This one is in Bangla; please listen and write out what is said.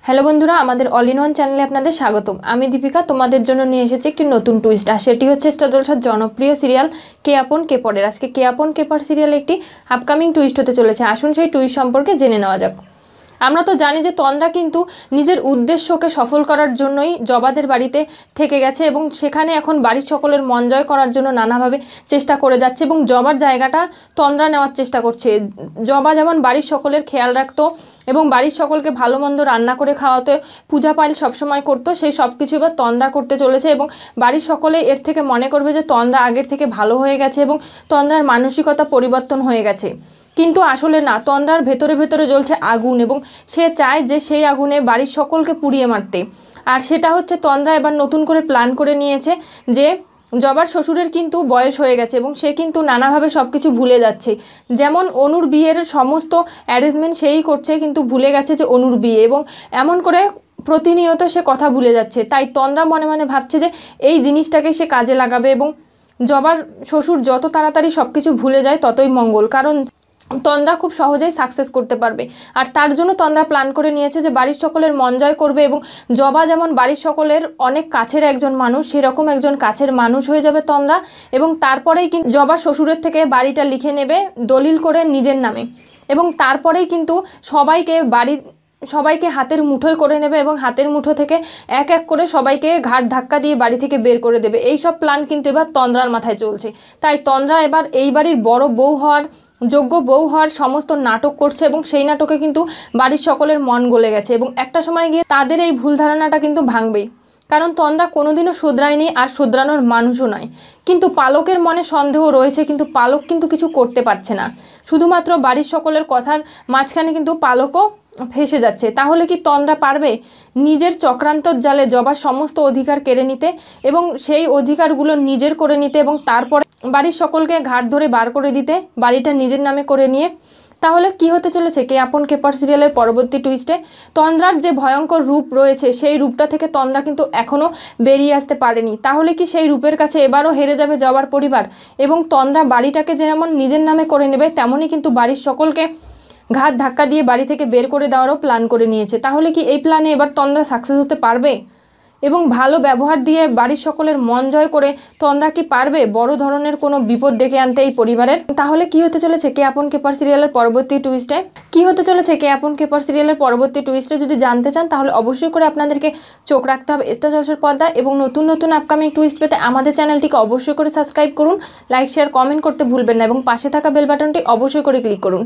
হ্যালো বন্ধুরা, আমাদের অল ইন ওয়ান চ্যানেলে আপনাদের স্বাগতম। আমি দীপিকা তোমাদের জন্য নিয়ে এসেছি একটি নতুন টুইস্ট, আর সেটি হচ্ছে স্টার জলসার জনপ্রিয় সিরিয়াল কে আপন কে পরের। আজকে কে আপন কে পর সিরিয়ালে একটি আপকামিং টুইস্ট হতে চলেছে। আসুন সেই টুইস্ট সম্পর্কে জেনে নেওয়া যাক। আমরা তো জানি যে তন্দ্রা কিন্তু নিজের উদ্দেশ্যকে সফল করার জন্যই জবাদের বাড়িতে থেকে গেছে এবং সেখানে এখন বাড়ির সকলের মন জয় করার জন্য নানাভাবে চেষ্টা করে যাচ্ছে এবং জবার জায়গাটা তন্দ্রা নেওয়ার চেষ্টা করছে। জবা যেমন বাড়ির সকলের খেয়াল রাখতো এবং বাড়ির সকলকে ভালো মন্দ রান্না করে খাওয়াতে, পূজা পাঠ সবসময় করতো, সেই সব কিছু এবার তন্দ্রা করতে চলেছে এবং বাড়ির সকলে এর থেকে মনে করবে যে তন্দ্রা আগের থেকে ভালো হয়ে গেছে এবং তন্দ্রার মানসিকতা পরিবর্তন হয়ে গেছে। কিন্তু আসলে না, তন্দ্রার ভেতরে ভেতরে জ্বলছে আগুন এবং সে চায় যে সেই আগুনে বাড়ির সকলকে পুড়িয়ে মারতে। আর সেটা হচ্ছে তন্দ্রা এবার নতুন করে প্ল্যান করে নিয়েছে যে জবার শ্বশুরের কিন্তু বয়স হয়ে গেছে এবং সে কিন্তু নানাভাবে সব কিছু ভুলে যাচ্ছে। যেমন অনুর বিয়ের সমস্ত অ্যারেঞ্জমেন্ট সেই করছে, কিন্তু ভুলে গেছে যে অনুর বিয়ে, এবং এমন করে প্রতিনিয়ত সে কথা ভুলে যাচ্ছে। তাই তন্দ্রা মনে মনে ভাবছে যে এই জিনিসটাকে সে কাজে লাগাবে এবং জবার শ্বশুর যত তাড়াতাড়ি সব কিছু ভুলে যায় ততই মঙ্গল, কারণ তন্দ্রা খুব সহজেই সাকসেস করতে পারবে। আর তার জন্য তন্দ্রা প্ল্যান করে নিয়েছে যে বাড়ির সকলের মন জয় করবে এবং জবা যেমন বাড়ির সকলের অনেক কাছের একজন মানুষ, সেরকম একজন কাছের মানুষ হয়ে যাবে তন্দ্রা। এবং তারপরেই কিন্তু জবার শ্বশুরের থেকে বাড়িটা লিখে নেবে দলিল করে নিজের নামে, এবং তারপরেই কিন্তু সবাইকে হাতের মুঠোয় করে নেবে এবং হাতের মুঠো থেকে এক এক করে সবাইকে ঘাট ধাক্কা দিয়ে বাড়ি থেকে বের করে দেবে। এই সব প্ল্যান কিন্তু এবার তন্দ্রার মাথায় চলছে। তাই তন্দ্রা এবার এই বাড়ির বড় বউ হওয়ার, যোগ্য বউ হওয়ার সমস্ত নাটক করছে এবং সেই নাটকে কিন্তু বাড়ির সকলের মন গলে গেছে এবং একটা সময় গিয়ে তাদের এই ভুল ধারণাটা কিন্তু ভাঙবেই, কারণ তন্দ্রা কোনোদিনও শুধরায়নি আর শুধরানোর মানুষও নয়। কিন্তু পালকের মনে সন্দেহ রয়েছে, কিন্তু পালক কিন্তু কিছু করতে পারছে না। শুধুমাত্র বাড়ির সকলের কথার মাঝখানে কিন্তু পালকও ফেসে যাচ্ছে। তাহলে কি তন্দ্রা পারবে নিজের চক্রান্তর জালে জবার সমস্ত অধিকার কেড়ে নিতে এবং সেই অধিকারগুলো নিজের করে নিতে এবং তারপরে বাড়ির সকলকে ঘাট ধরে বার করে দিতে, বাড়িটা নিজের নামে করে নিয়ে? তাহলে কি হতে চলেছে কে আপন কে পর সিরিয়ালের পরবর্তী টুইস্টে? তন্দ্রার যে ভয়ঙ্কর রূপ রয়েছে সেই রূপটা থেকে তন্দ্রা কিন্তু এখনও বেরিয়ে আসতে পারেনি। তাহলে কি সেই রূপের কাছে এবারও হেরে যাবে জবার পরিবার এবং তন্দ্রা বাড়িটাকে যেমন নিজের নামে করে নেবে, তেমনই কিন্তু বাড়ির সকলকে ঘাট ধাক্কা দিয়ে বাড়ি থেকে বের করে দেওয়ারও প্ল্যান করে নিয়েছে? তাহলে কি এই প্ল্যানে এবার তন্দ্রা সাকসেস হতে পারবে এবং ভালো ব্যবহার দিয়ে বাড়ির সকলের মন জয় করে তন্দ্রা কি পারবে বড় ধরনের কোনো বিপদ ডেকে আনতে এই পরিবারের? তাহলে কি হতে চলেছে কে আপন কে পর সিরিয়ালের পরবর্তী টুইস্টে? কি হতে চলেছে কে আপন কে পর সিরিয়ালের পরবর্তী টুইস্টে যদি জানতে চান, তাহলে অবশ্যই করে আপনাদেরকে চোখ রাখতে হবে স্টার জলসার পর্দায় এবং নতুন নতুন আপকামিং টুইস্ট পেতে আমাদের চ্যানেলটিকে অবশ্যই করে সাবস্ক্রাইব করুন, লাইক শেয়ার কমেন্ট করতে ভুলবেন না এবং পাশে থাকা বেল বাটনটি অবশ্যই করে ক্লিক করুন।